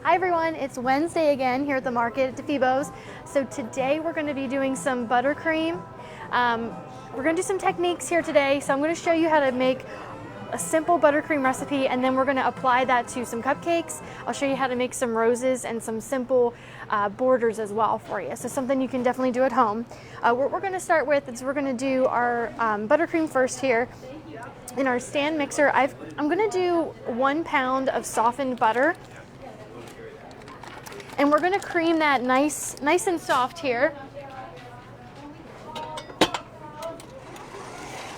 Hi everyone, it's Wednesday again here at the market at DiFebo's. So today we're going to be doing some buttercream. We're going to do some techniques here today. So I'm going to show you how to make a simple buttercream recipe, and then we're going to apply that to some cupcakes. I'll show you how to make some roses and some simple borders as well for you. So something you can definitely do at home. What we're going to start with is we're going to do our buttercream first here. In our stand mixer, I'm going to do 1 pound of softened butter. And we're going to cream that nice and soft here.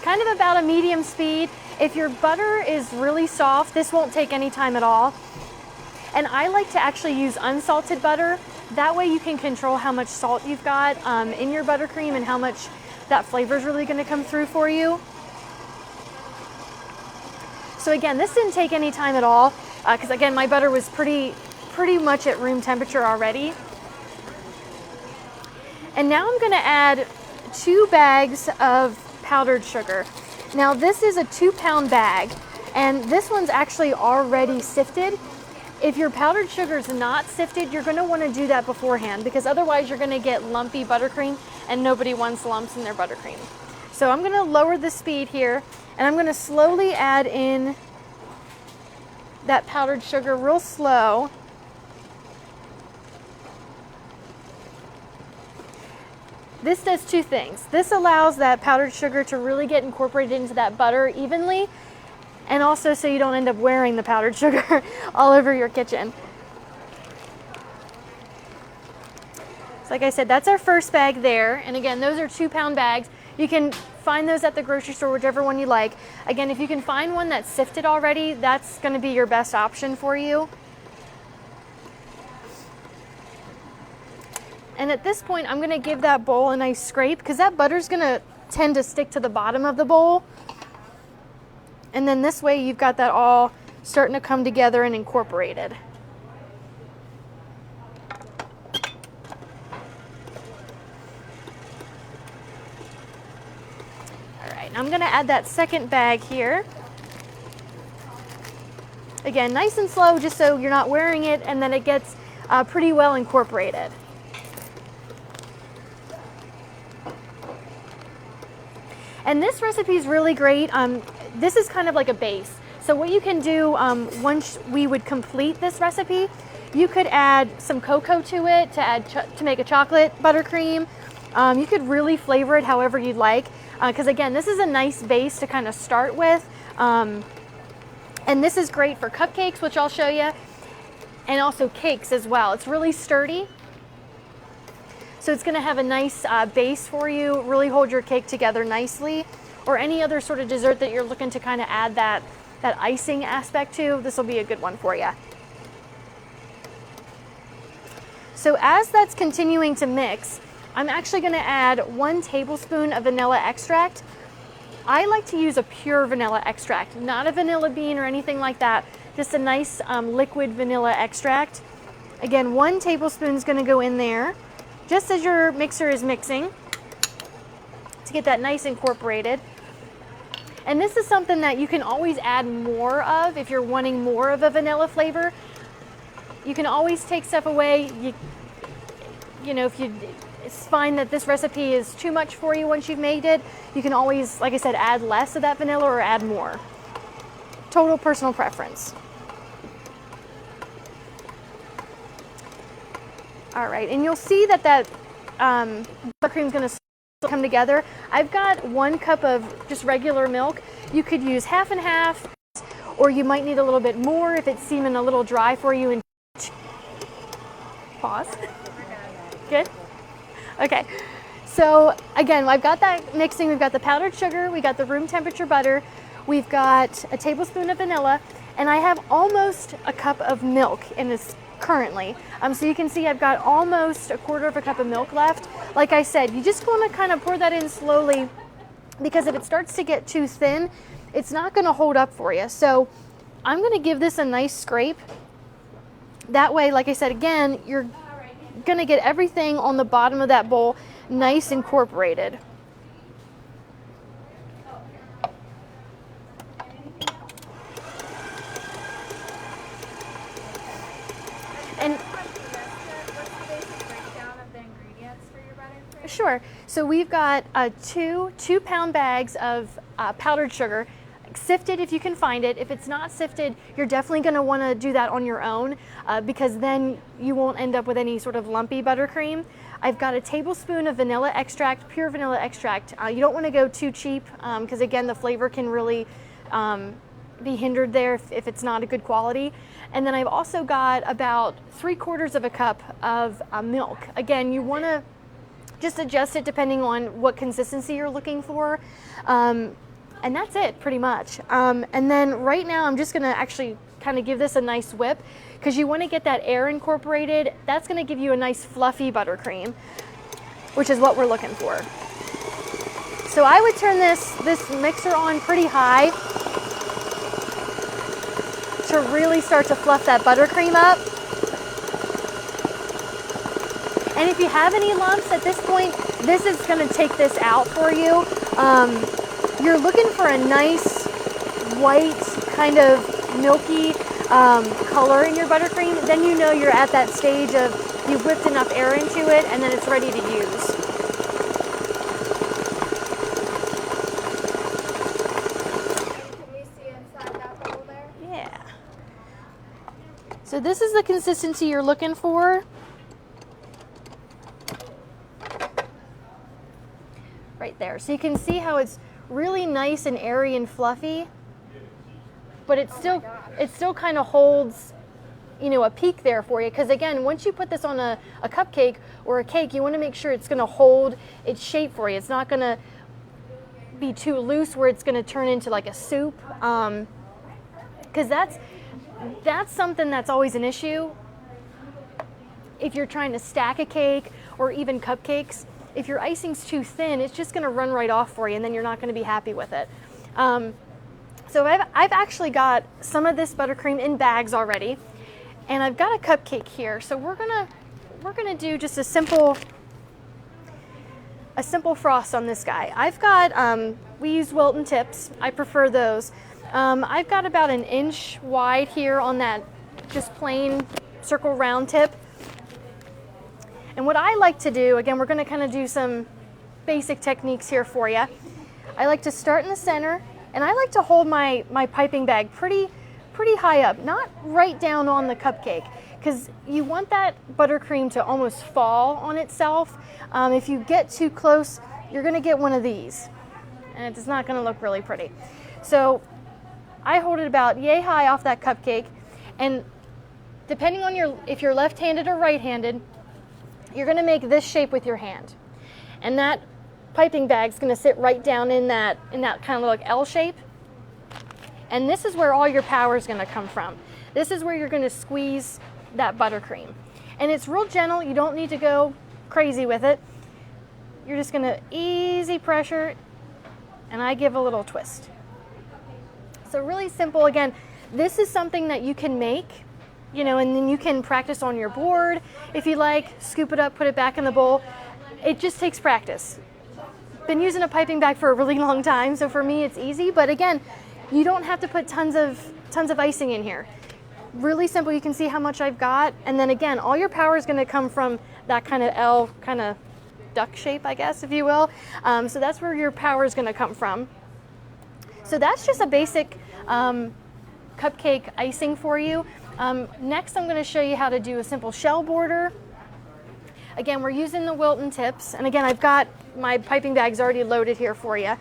Kind of about a medium speed. If your butter is really soft, this won't take any time at all. And I like to actually use unsalted butter. That way you can control how much salt you've got in your buttercream and how much that flavor is really going to come through for you. So again, this didn't take any time at all because again, my butter was pretty much at room temperature already. And now I'm going to add 2 bags of powdered sugar. Now this is a 2-pound bag, and this one's actually already sifted. If your powdered sugar is not sifted, you're going to want to do that beforehand, because otherwise you're going to get lumpy buttercream, and nobody wants lumps in their buttercream. So I'm going to lower the speed here, and I'm going to slowly add in that powdered sugar real slow. This does 2 things. This allows that powdered sugar to really get incorporated into that butter evenly, and also so you don't end up wearing the powdered sugar all over your kitchen. So like I said, that's our first bag there. And again, those are 2-pound bags. You can find those at the grocery store, whichever one you like. Again, if you can find one that's sifted already, that's going to be your best option for you. And at this point, I'm going to give that bowl a nice scrape, because that butter's going to tend to stick to the bottom of the bowl. And then this way you've got that all starting to come together and incorporated. All right, I'm going to add that second bag here. Again, nice and slow, just so you're not wearing it, and then it gets pretty well incorporated. And this recipe is really great. This is kind of like a base. So what you can do once we would complete this recipe, you could add some cocoa to it to make a chocolate buttercream. You could really flavor it however you'd like. Because again, this is a nice base to kind of start with. And this is great for cupcakes, which I'll show you, and also cakes as well. It's really sturdy. So it's going to have a nice base for you, really hold your cake together nicely, or any other sort of dessert that you're looking to kind of add that icing aspect to. This will be a good one for you. So as that's continuing to mix, I'm actually going to add 1 tablespoon of vanilla extract. I like to use a pure vanilla extract, not a vanilla bean or anything like that, just a nice liquid vanilla extract. Again, 1 tablespoon is going to go in there, just as your mixer is mixing, to get that nice incorporated. And this is something that you can always add more of if you're wanting more of a vanilla flavor. You can always take stuff away. You know, if you find that this recipe is too much for you once you've made it, you can always, like I said, add less of that vanilla or add more. Total personal preference. All right, and you'll see that buttercream is going to come together. I've got 1 cup of just regular milk. You could use half and half, or you might need a little bit more if it's seeming a little dry for you. And pause. Good? Okay. So again, I've got that mixing. We've got the powdered sugar, we got the room temperature butter, we've got a tablespoon of vanilla, and I have almost a cup of milk in this currently. So you can see I've got almost a 1/4 cup of milk left. Like I said, you just want to kind of pour that in slowly, because if it starts to get too thin, it's not going to hold up for you. So I'm going to give this a nice scrape. That way, like I said, again, you're going to get everything on the bottom of that bowl nice incorporated. And What's the basic breakdown of the ingredients for your buttercream? sure. So we've got two-pound bags of powdered sugar, sifted if you can find it. If it's not sifted, you're definitely going to want to do that on your own because then you won't end up with any sort of lumpy buttercream. I've got a tablespoon of vanilla extract, pure vanilla extract. You don't want to go too cheap because again, the flavor can really be hindered there if it's not a good quality. And then I've also got about 3/4 of a cup of milk. Again, you want to just adjust it depending on what consistency you're looking for. And that's it pretty much. And then right now I'm just going to actually kind of give this a nice whip because you want to get that air incorporated. That's going to give you a nice fluffy buttercream, which is what we're looking for. So I would turn this mixer on pretty high to really start to fluff that buttercream up. And if you have any lumps at this point, this is going to take this out for you. You're looking for a nice white kind of milky color in your buttercream, then you know you're at that stage of you've whipped enough air into it and then it's ready to use. Can we see inside that bowl there? Yeah. So this is the consistency you're looking for. Right there. So you can see how it's really nice and airy and fluffy, but it still kind of holds, you know, a peak there for you. Because again, once you put this on a cupcake or a cake, you want to make sure it's going to hold its shape for you. It's not going to be too loose where it's going to turn into like a soup. Because that's something that's always an issue if you're trying to stack a cake or even cupcakes. If your icing's too thin, it's just going to run right off for you, and then you're not going to be happy with it. So I've actually got some of this buttercream in bags already, and I've got a cupcake here. So we're gonna do just a simple frost on this guy. I've got we use Wilton tips. I prefer those. I've got about 1 inch wide here on that just plain circle round tip. And what I like to do, again, we're going to kind of do some basic techniques here for you. I like to start in the center, and I like to hold my piping bag pretty high up, not right down on the cupcake, because you want that buttercream to almost fall on itself. If you get too close, you're going to get one of these, and it's not going to look really pretty. So I hold it about yay high off that cupcake, and depending on if you're left-handed or right-handed, you're going to make this shape with your hand, and that piping bag's going to sit right down in that kind of like L shape. And this is where all your power is going to come from. This is where you're going to squeeze that buttercream, and it's real gentle. You don't need to go crazy with it. You're just going to easy pressure, and I give a little twist. So really simple. Again, this is something that you can make, you know, and then you can practice on your board if you like. Scoop it up, put it back in the bowl. It just takes practice. Been using a piping bag for a really long time, so for me it's easy. But again, you don't have to put tons of icing in here. Really simple. You can see how much I've got, and then again, all your power is going to come from that kind of L, kind of duck shape, I guess, if you will. So that's where your power is going to come from. So that's just a basic cupcake icing for you. Next, I'm going to show you how to do a simple shell border. Again, we're using the Wilton tips, and again, I've got my piping bags already loaded here for you.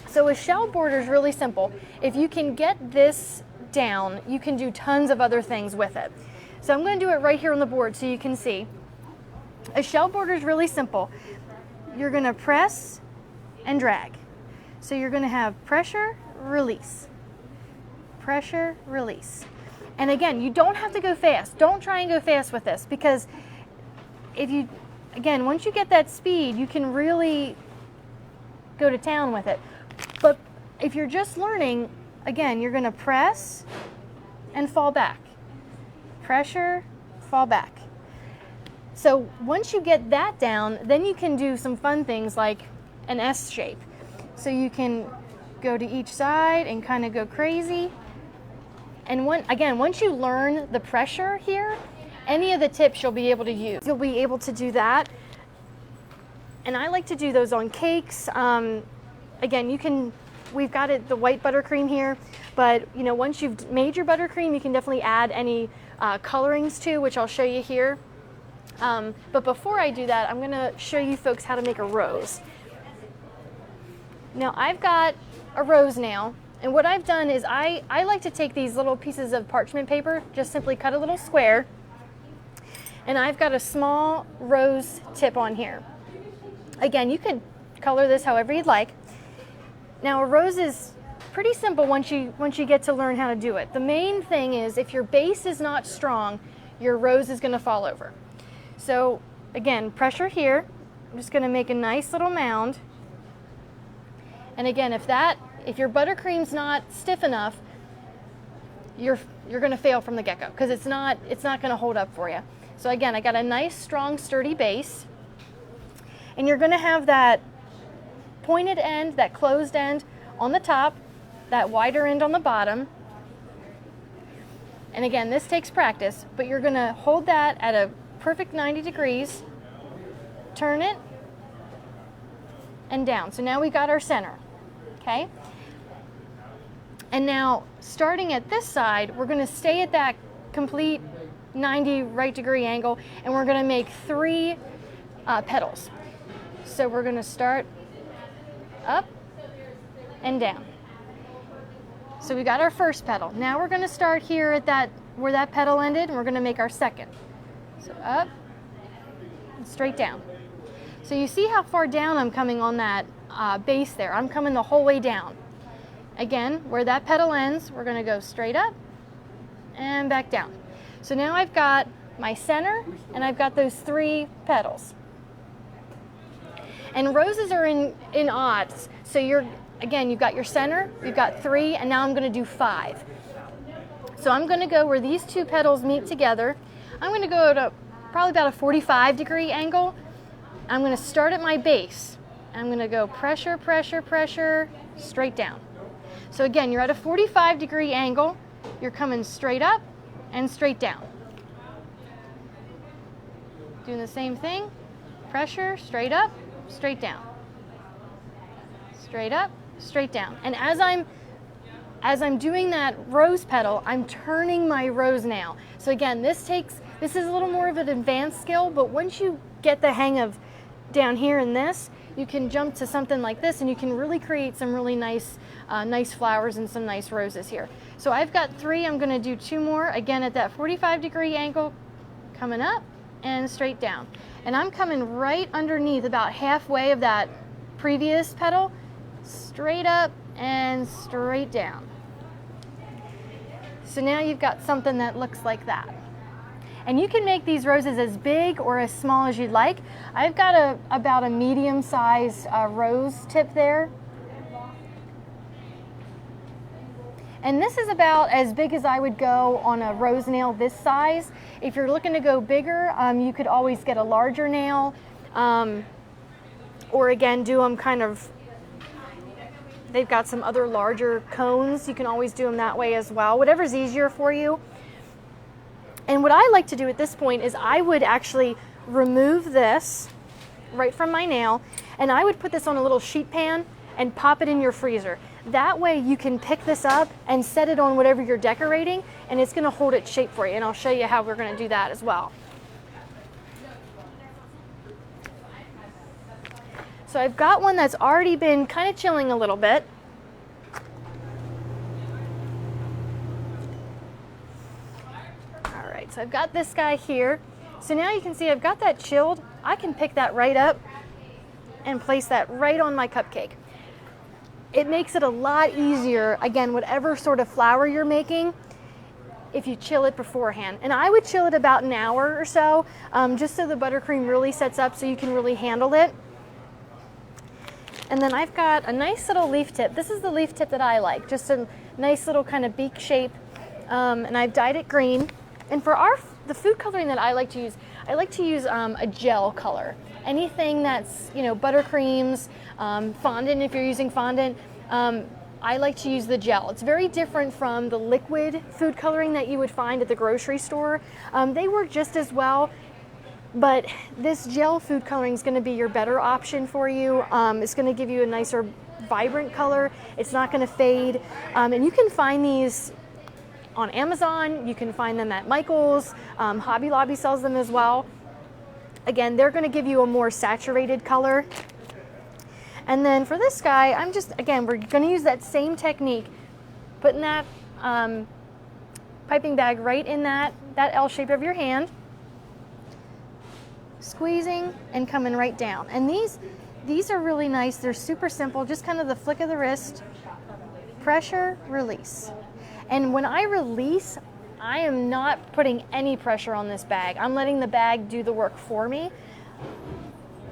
So a shell border is really simple. If you can get this down, you can do tons of other things with it. So I'm going to do it right here on the board so you can see. A shell border is really simple. You're going to press and drag. So you're going to have pressure, release, pressure, release. And again, you don't have to go fast. Don't try and go fast with this, because once you get that speed, you can really go to town with it. But if you're just learning, again, you're going to press and fall back. Pressure, fall back. So once you get that down, then you can do some fun things like an S shape. So you can go to each side and kind of go crazy. And once you learn the pressure here, any of the tips you'll be able to use. You'll be able to do that. And I like to do those on cakes. Again, we've got the white buttercream here, but you know, once you've made your buttercream, you can definitely add any colorings too, which I'll show you here. But before I do that, I'm gonna show you folks how to make a rose. Now I've got a rose now, and what I've done is I like to take these little pieces of parchment paper, just simply cut a little square, and I've got a small rose tip on here. Again, you could color this however you'd like. Now a rose is pretty simple once you get to learn how to do it. The main thing is if your base is not strong, your rose is gonna fall over. So again, pressure here. I'm just gonna make a nice little mound. And again, if your buttercream's not stiff enough, you're gonna fail from the get-go because it's not gonna hold up for you. So again, I got a nice, strong, sturdy base. And you're gonna have that pointed end, that closed end on the top, that wider end on the bottom. And again, this takes practice, but you're gonna hold that at a perfect 90 degrees, turn it, and down. So now we got our center, okay? And now, starting at this side, we're gonna stay at that complete 90 right degree angle, and we're gonna make 3 petals. So we're gonna start up and down. So we got our first petal. Now we're gonna start here at where that petal ended, and we're gonna make our second. So up and straight down. So you see how far down I'm coming on that base there. I'm coming the whole way down. Again, where that petal ends, we're gonna go straight up and back down. So now I've got my center and I've got those 3 petals. And roses are in odds. So you've got your center, you've got 3, and now I'm gonna do 5. So I'm gonna go where these 2 petals meet together. I'm gonna go to probably about a 45 degree angle. I'm gonna start at my base. I'm gonna go pressure, pressure, pressure, straight down. So again, you're at a 45 degree angle. You're coming straight up and straight down. Doing the same thing, pressure, straight up, straight down. Straight up, straight down. And as I'm doing that rose petal, I'm turning my rose now. So again, this is a little more of an advanced skill, but once you get the hang of down here in this, you can jump to something like this and you can really create some really nice flowers and some nice roses here. So I've got 3, I'm gonna do 2 more, again at that 45 degree angle, coming up and straight down. And I'm coming right underneath, about halfway of that previous petal, straight up and straight down. So now you've got something that looks like that. And you can make these roses as big or as small as you'd like. I've got about a medium-sized rose tip there. And this is about as big as I would go on a rose nail this size. If you're looking to go bigger, you could always get a larger nail, or again, do them kind of, they've got some other larger cones. You can always do them that way as well, whatever's easier for you. And what I like to do at this point is I would actually remove this right from my nail, and I would put this on a little sheet pan and pop it in your freezer. That way you can pick this up and set it on whatever you're decorating, and it's gonna hold its shape for you, and I'll show you how we're gonna do that as well. So I've got one that's already been kind of chilling a little bit. All right, so I've got this guy here. So now you can see I've got that chilled. I can pick that right up and place that right on my cupcake. It makes it a lot easier, again, whatever sort of flour you're making, if you chill it beforehand. And I would chill it about an hour or so, just so the buttercream really sets up so you can really handle it. And then I've got a nice little leaf tip. This is the leaf tip that I like, just a nice little kind of beak shape. And I've dyed it green. And for the food coloring that I like to use a gel color. Anything that's, buttercreams, fondant if you're using fondant. I like to use the gel. It's very different from the liquid food coloring that you would find at the grocery store. They work just as well, but this gel food coloring is going to be your better option for you. It's going to give you a nicer, vibrant color. It's not going to fade. And you can find these on Amazon. You can find them at Michael's. Hobby Lobby sells them as well. Again, they're going to give you a more saturated color. And then for this guy, again, we're going to use that same technique, putting that piping bag right in that L shape of your hand, squeezing and coming right down. And these are really nice. They're super simple, just kind of the flick of the wrist, pressure, release. And when I release, I am not putting any pressure on this bag. I'm letting the bag do the work for me,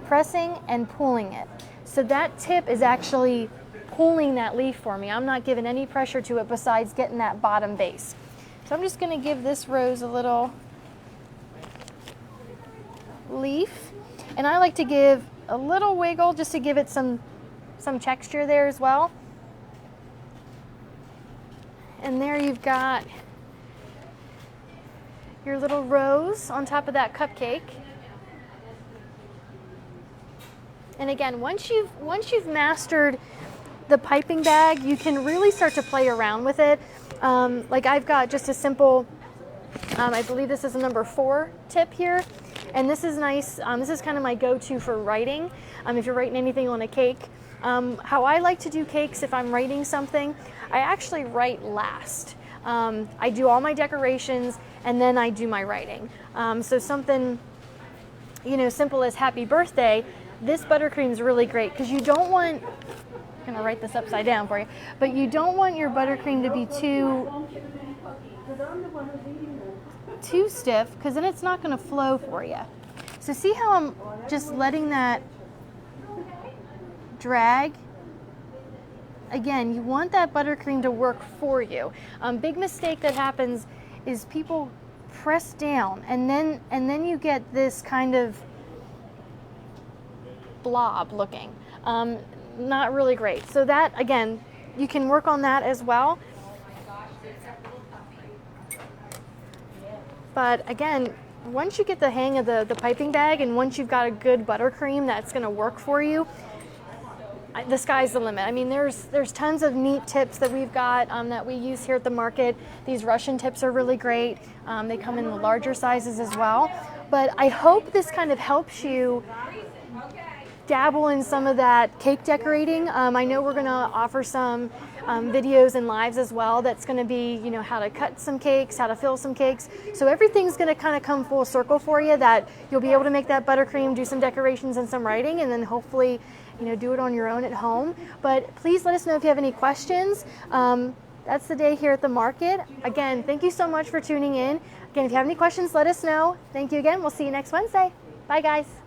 pressing and pulling it. So that tip is actually pulling that leaf for me. I'm not giving any pressure to it besides getting that bottom base. So I'm just going to give this rose a little leaf. And I like to give a little wiggle just to give it some texture there as well. And there you've got your little rose on top of that cupcake. And again, once you've mastered the piping bag, you can really start to play around with it. Like I've got just a simple, I believe this is a number 4 tip here. And this is nice. This is kind of my go-to for writing. If you're writing anything on a cake. How I like to do cakes, if I'm writing something, I actually write last. I do all my decorations and then I do my writing. So something, simple as happy birthday, this buttercream is really great because you don't want, I'm going to write this upside down for you, but you don't want your buttercream to be too stiff because then it's not going to flow for you. So see how I'm just letting that drag? Again, you want that buttercream to work for you. Big mistake that happens is people press down and then you get this kind of blob looking. Not really great. So that, again, you can work on that as well. But again, once you get the hang of the piping bag and once you've got a good buttercream that's going to work for you, the sky's the limit. I mean, there's tons of neat tips that we've got that we use here at the market. These Russian tips are really great. They come in the larger sizes as well. But I hope this kind of helps you dabble in some of that cake decorating. I know we're going to offer some videos and lives as well. That's going to be, how to cut some cakes, how to fill some cakes. So everything's going to kind of come full circle for you, that you'll be able to make that buttercream, do some decorations and some writing, and then hopefully, do it on your own at home. But please let us know if you have any questions. That's the day here at the market. Again, thank you so much for tuning in. Again, if you have any questions, let us know. Thank you again. We'll see you next Wednesday. Bye, guys.